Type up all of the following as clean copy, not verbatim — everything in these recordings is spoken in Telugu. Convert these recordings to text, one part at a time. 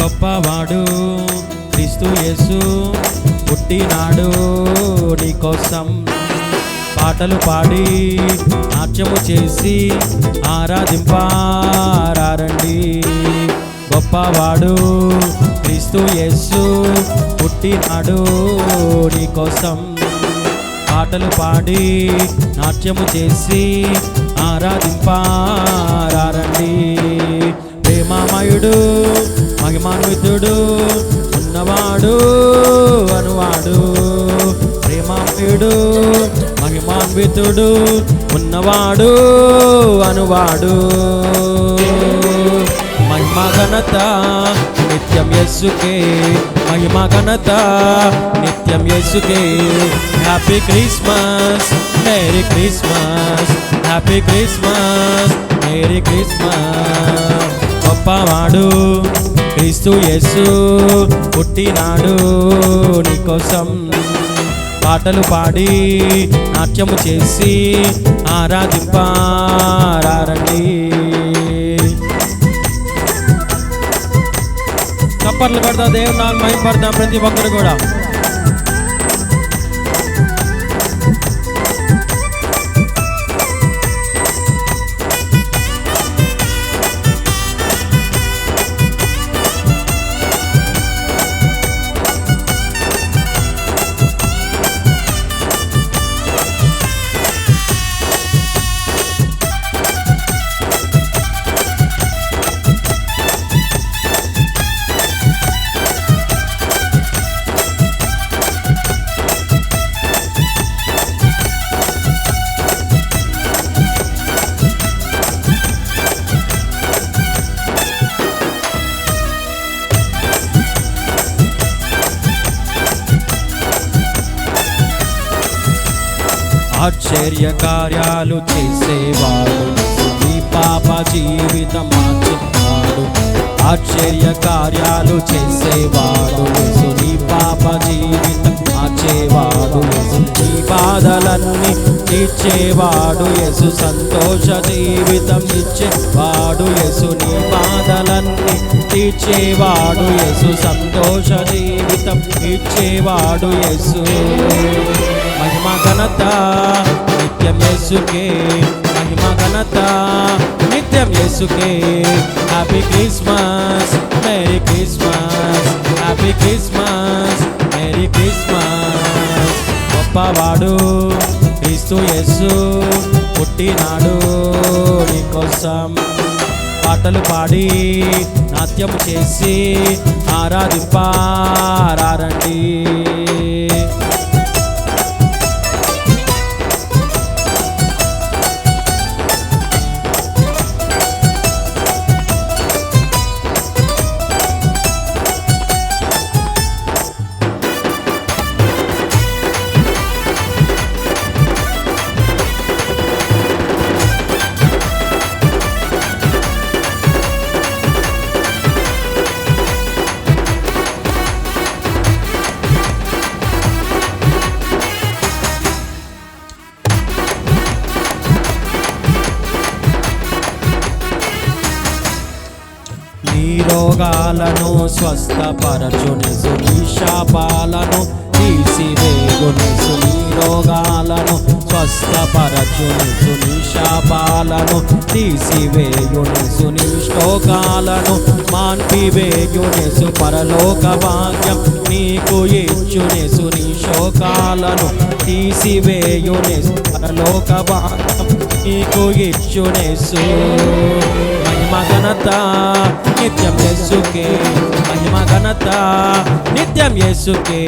గొప్పవాడు క్రీస్తు యేసు పుట్టినాడు నీకోసం. పాటలు పాడి నాట్యము చేసి ఆరాధింపారండి. గొప్పవాడు క్రీస్తు యేసు పుట్టినాడు నీకోసం. పాటలు పాడి నాట్యము చేసి ఆరాధింపారండి. ప్రేమమయుడు మహిమాన్వితుడు ఉన్నవాడు అనువాడు. ప్రేమమయుడు మహిమాన్వితుడు ఉన్నవాడు అనువాడు. మహిమా ఘనత నిత్యం యేసుకే, మహిమా ఘనత నిత్యం యేసుకే. Happy Christmas merry Christmas, happy Christmas merry Christmas. గొప్పవాడు క్రీస్తు యేసు పుట్టినాడు నీకోసం. పాటలు పాడి నాట్యము చేసి ఆరాధింపారండి. చప్పట్లు కొడతా దేవుని నామమున మహిమపడతాం ప్రతి ఒక్కరు కూడా. ఆశ్చర్య కార్యాలు చేసేవాడు నీ పాప జీవితం మార్చేవాడు. ఆశ్చర్య కార్యాలు చేసేవాడు నీ పాప జీవితం మార్చేవాడు. నీ బాధలన్నీ తీర్చేవాడు యేసు, సంతోష జీవితం ఇచ్చేవాడు యేసు. నీ బాధలన్నీ తీర్చేవాడు యేసు, సంతోష జీవితం ఇచ్చేవాడు యేసు. మహిమ ఘనత నిత్యం యేసుకే, మహిమ ఘనత నిత్యం యేసుకే. Happy Christmas merry Christmas, happy Christmas merry Christmas. గొప్పవాడు క్రీస్తు యేసు పుట్టినాడు నీకోసం. పాటలు పాడి నాట్యము చేసి ఆరాధింపారండి. నీ రోగాలను స్వస్థపరచునేసు, నీ శాపాలను తీసివేయునేసు. నీ రోగాలను స్వస్థపరచునేసు, నీ శాపాలను తీసివేయునేసు. నీ శోకాలను మాన్పివేయునేసు, పరలోక భాగ్యం నీకు ఇచ్చునేసు. నీ శోకాలను తీసివేయునేసు, పరలోక భాగ్యం నీకు ఇచ్చునేసు. మహిమ ఘనత నిత్యం యేసుకే, మహిమ ఘనత నిత్యం యేసుకే.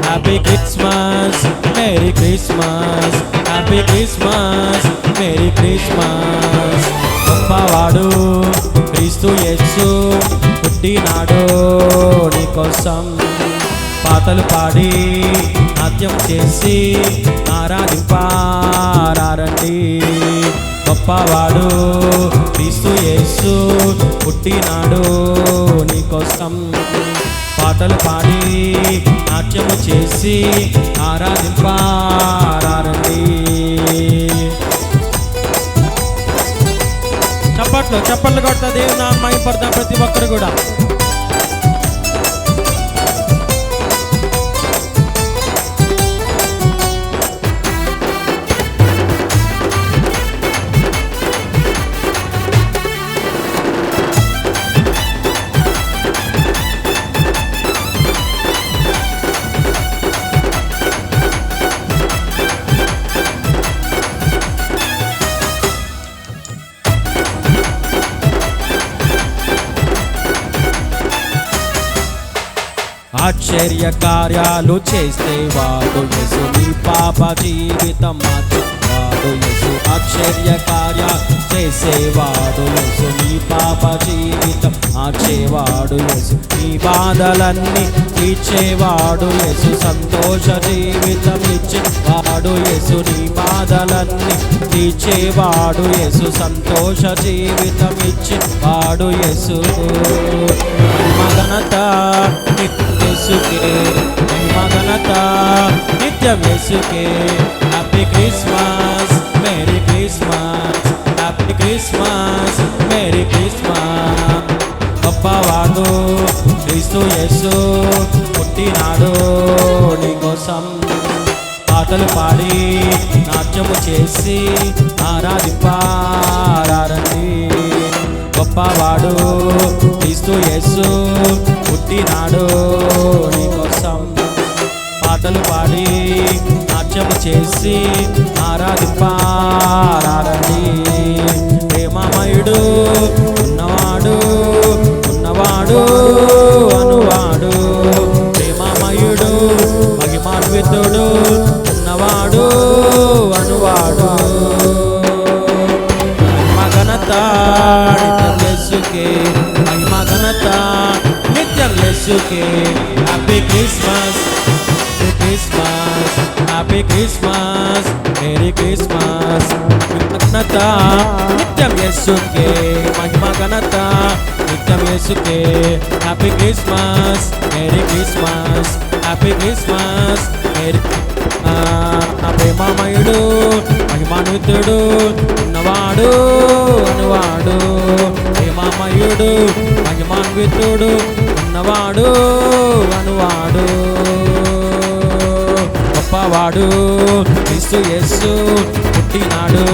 Happy Christmas merry Christmas, happy Christmas merry Christmas. గొప్పవాడు క్రీస్తు యేసు పుట్టినాడు నీకోసం. పాటలు పాడి నాట్యం చేసి ఆరాధింపారండి. గొప్పవాడు క్రీస్తు యేసు పుట్టినాడు నీకోసం. పాటలు పాడి నాట్యము చేసి ఆరాధింపారండి. చప్పట్లు కొడతా దేవుని నామమున మహిమపడతాం ప్రతి ఒక్కరు కూడా. ఆశ్చర్య కార్యాలు చేసేవాడు యేసు, నీ పాప జీవితం మార్చేవాడు యేసు. ఆశ్చర్య కార్యాలు చేసేవాడు యేసు, నీ పాప జీవితం మార్చేవాడు యేసు. నీ బాధలన్నీ తీర్చేవాడు యేసు, సంతోష జీవితం ఇచ్చేవాడు యేసు. నీ బాధలన్నీ తీర్చేవాడు యేసు, సంతోష జీవితం ఇచ్చేవాడు యేసు. మగనత యేసుకే, మగనత నిత్యం యేసుకే. Happy Christmas, merry Christmas, happy Christmas, merry Christmas. గొప్పవాడు క్రీస్తు యేసు పుట్టినాడు నీకోసం. పాటలు పాడి నాట్యము చేసి ఆరాధింపారండి. గొప్పవాడు క్రీస్తు యేసు పుట్టినాడు నీకోసం. పాటలు పాడి నాట్యము చేసి ఆరాధింపారండి. ప్రేమమయుడు ఉన్నవాడు, ఉన్నవాడు అనువాడు. ప్రేమమయుడు మహిమాన్వితుడు, ఉన్నవాడు అనువాడు. మగనత నిత్యం యేసుకే, మగనత నిత్యం యేసుకే. Happy Christmas, Christmas, happy Christmas, merry Christmas. ఘనత నిత్యం యేసుకే, మహిమ ఘనత నిత్యం యేసుకే. Happy Christmas, merry Christmas, happy Christmas, merry. నా ప్రేమమయుడు మహిమాన్వితుడు, ఉన్నవాడు అనువాడు. ప్రేమమయుడు మహిమాన్వితుడు, ఉన్నవాడు అనువాడు. గొప్పవాడు క్రీస్తు యేసు పుట్టినాడు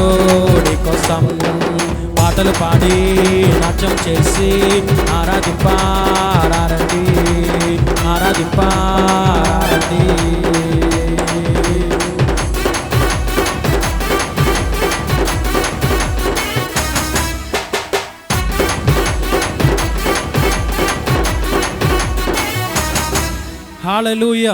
నీకోసం. పాటలు పాడి నాట్యం చేసి ఆరాధింపారండి, ఆరాధింపారండి. హల్లెలూయా.